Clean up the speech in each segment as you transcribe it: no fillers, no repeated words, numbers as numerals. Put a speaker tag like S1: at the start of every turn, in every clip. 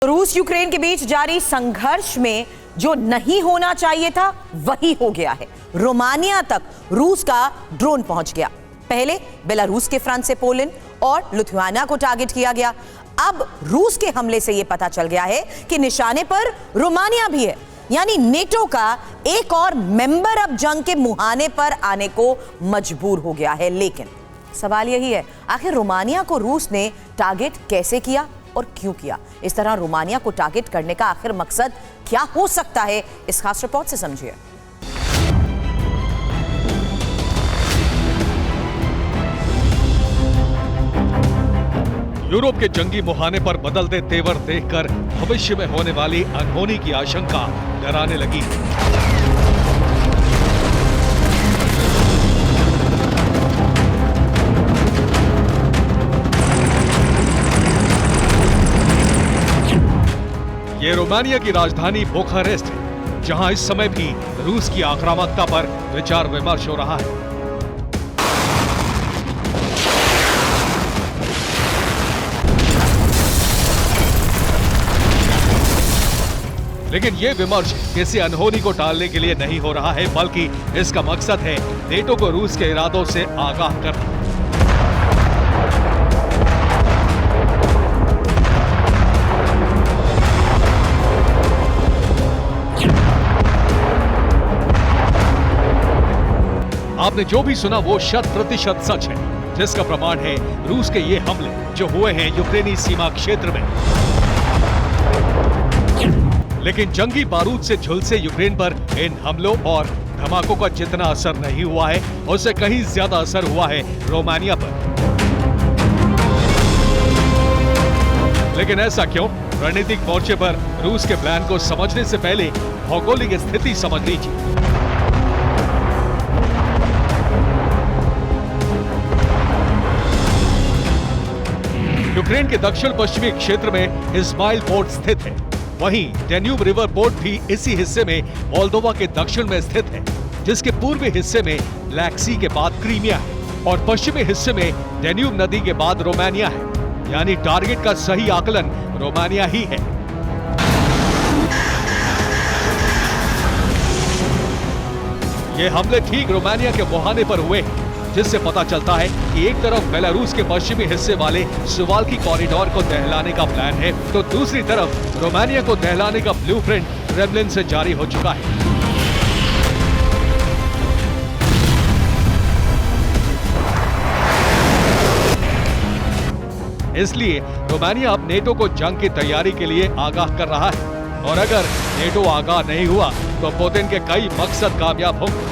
S1: रूस यूक्रेन के बीच जारी संघर्ष में जो नहीं होना चाहिए था वही हो गया है। रोमानिया तक रूस का ड्रोन पहुंच गया। पहले बेलारूस के फ्रंट से पोलैंड और लिथुआनिया को टारगेट किया गया। अब रूस के हमले से यह पता चल गया है कि निशाने पर रोमानिया भी है, यानी नेटो का एक और मेंबर अब जंग के मुहाने पर आने को मजबूर हो गया है। लेकिन सवाल यही है, आखिर रोमानिया को रूस ने टारगेट कैसे किया और क्यों किया? इस तरह रोमानिया को टारगेट करने का आखिर मकसद क्या हो सकता है, इस खास रिपोर्ट से समझिए।
S2: यूरोप के जंगी मुहाने पर बदलते तेवर देखकर भविष्य में होने वाली अनहोनी की आशंका डराने लगी। ये रोमानिया की राजधानी बुखारेस्ट है, जहां इस समय भी रूस की आक्रामकता पर विचार विमर्श हो रहा है। लेकिन ये विमर्श किसी अनहोनी को टालने के लिए नहीं हो रहा है, बल्कि इसका मकसद है नेटो को रूस के इरादों से आगाह करना। आपने जो भी सुना वो 100% सच है, जिसका प्रमाण है रूस के ये हमले जो हुए हैं यूक्रेनी सीमा क्षेत्र में। लेकिन जंगी बारूद से झुलसे यूक्रेन पर इन हमलों और धमाकों का जितना असर नहीं हुआ है, उससे कहीं ज्यादा असर हुआ है रोमानिया पर। लेकिन ऐसा क्यों? रणनीतिक मोर्चे पर रूस के प्लान को समझने से पहले भौगोलिक स्थिति समझ लीजिए। यूक्रेन के दक्षिण पश्चिमी क्षेत्र में इस्माइल पोर्ट स्थित है। वहीं डेन्यूब रिवर पोर्ट भी इसी हिस्से में मोल्दोवा के दक्षिण में स्थित है, जिसके पूर्वी हिस्से में ब्लैक सी के बाद क्रीमिया है और पश्चिमी हिस्से में डेन्यूब नदी के बाद रोमानिया है। यानी टारगेट का सही आकलन रोमानिया ही है। ये हमले ठीक रोमानिया के मुहाने पर हुए हैं, जिससे पता चलता है कि एक तरफ बेलारूस के पश्चिमी हिस्से वाले सुवाल्की कॉरिडोर को दहलाने का प्लान है, तो दूसरी तरफ रोमानिया को दहलाने का ब्लूप्रिंट क्रेमलिन से जारी हो चुका है। इसलिए रोमानिया अब नेटो को जंग की तैयारी के लिए आगाह कर रहा है, और अगर नेटो आगाह नहीं हुआ तो पुतिन के कई मकसद कामयाब होंगे।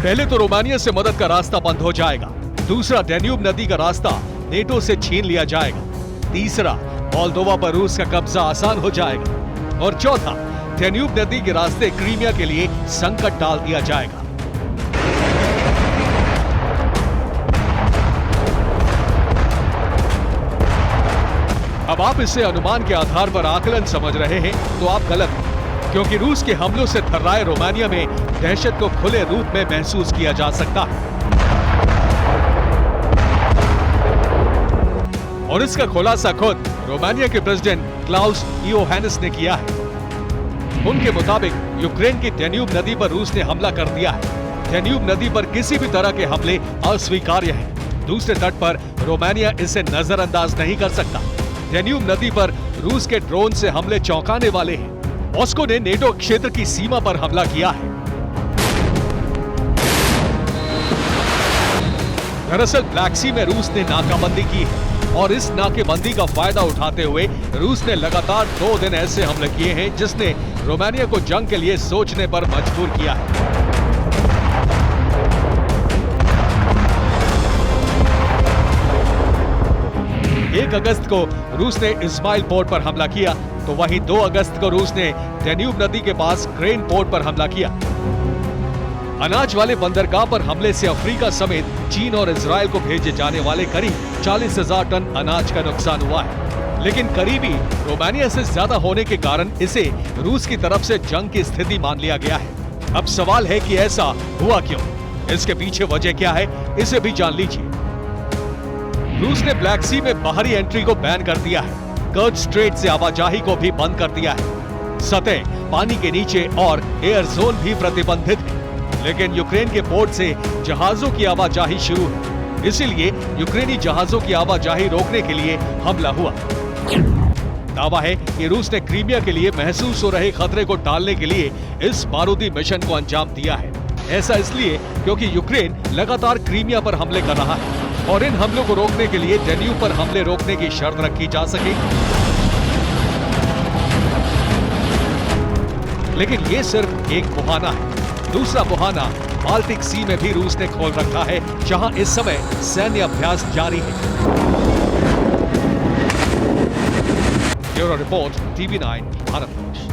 S2: पहले तो रोमानिया से मदद का रास्ता बंद हो जाएगा, दूसरा डेन्यूब नदी का रास्ता नेटो से छीन लिया जाएगा, तीसरा मोल्दोवा पर रूस का कब्जा आसान हो जाएगा और चौथा डेन्यूब नदी के रास्ते क्रीमिया के लिए संकट डाल दिया जाएगा। अब आप इसे अनुमान के आधार पर आकलन समझ रहे हैं तो आप गलत हैं, क्योंकि रूस के हमलों से थर्राए रोमानिया में दहशत को खुले रूप में महसूस किया जा सकता है और इसका खुलासा खुद रोमानिया के प्रेसिडेंट क्लाउस योहानिस ने किया है। उनके मुताबिक यूक्रेन की डेन्यूब नदी पर रूस ने हमला कर दिया है। डेन्यूब नदी पर किसी भी तरह के हमले अस्वीकार्य हैं। दूसरे तट पर रोमानिया इसे नजरअंदाज नहीं कर सकता। डेन्यूब नदी पर रूस के ड्रोन से हमले चौंकाने वाले हैं। मॉस्को ने नेटो क्षेत्र की सीमा पर हमला किया है। दरअसल ब्लैक सी में रूस ने नाकाबंदी की है और इस नाकेबंदी का फायदा उठाते हुए रूस ने लगातार 2 दिन ऐसे हमले किए हैं जिसने रोमानिया को जंग के लिए सोचने पर मजबूर किया है। 1 अगस्त को रूस ने इस्माइल पोर्ट पर हमला किया, तो वहीं 2 अगस्त को रूस ने डेन्यूब नदी के पास क्रेन पोर्ट पर हमला किया। अनाज वाले बंदरगाह पर हमले से अफ्रीका समेत चीन और इजराइल को भेजे जाने वाले करीब 40,000 टन अनाज का नुकसान हुआ है। लेकिन करीबी रोमानिया से ज्यादा होने के कारण इसे रूस की तरफ से जंग की स्थिति मान लिया गया है। अब सवाल है कि ऐसा हुआ क्यों? इसके पीछे वजह क्या है, इसे भी जान लीजिए। रूस ने ब्लैक सी में बाहरी एंट्री को बैन कर दिया है। कर्च स्ट्रेट से आवाजाही को भी बंद कर दिया है। सतह, पानी के नीचे और एयर जोन भी प्रतिबंधित है। लेकिन यूक्रेन के पोर्ट से जहाजों की आवाजाही शुरू है। इसीलिए यूक्रेनी जहाजों की आवाजाही रोकने के लिए हमला हुआ। दावा है कि रूस ने क्रीमिया के लिए महसूस हो रहे खतरे को टालने के लिए इस बारूदी मिशन को अंजाम दिया है। ऐसा इसलिए क्योंकि यूक्रेन लगातार क्रीमिया पर हमले कर रहा है और इन हमलों को रोकने के लिए डैन्यूब पर हमले रोकने की शर्त रखी जा सकेगी। लेकिन ये सिर्फ एक बहाना है। दूसरा बहाना बाल्टिक सी में भी रूस ने खोल रखा है, जहां इस समय सैन्य अभ्यास जारी है। Bureau report, TV9 Bharatvarsh.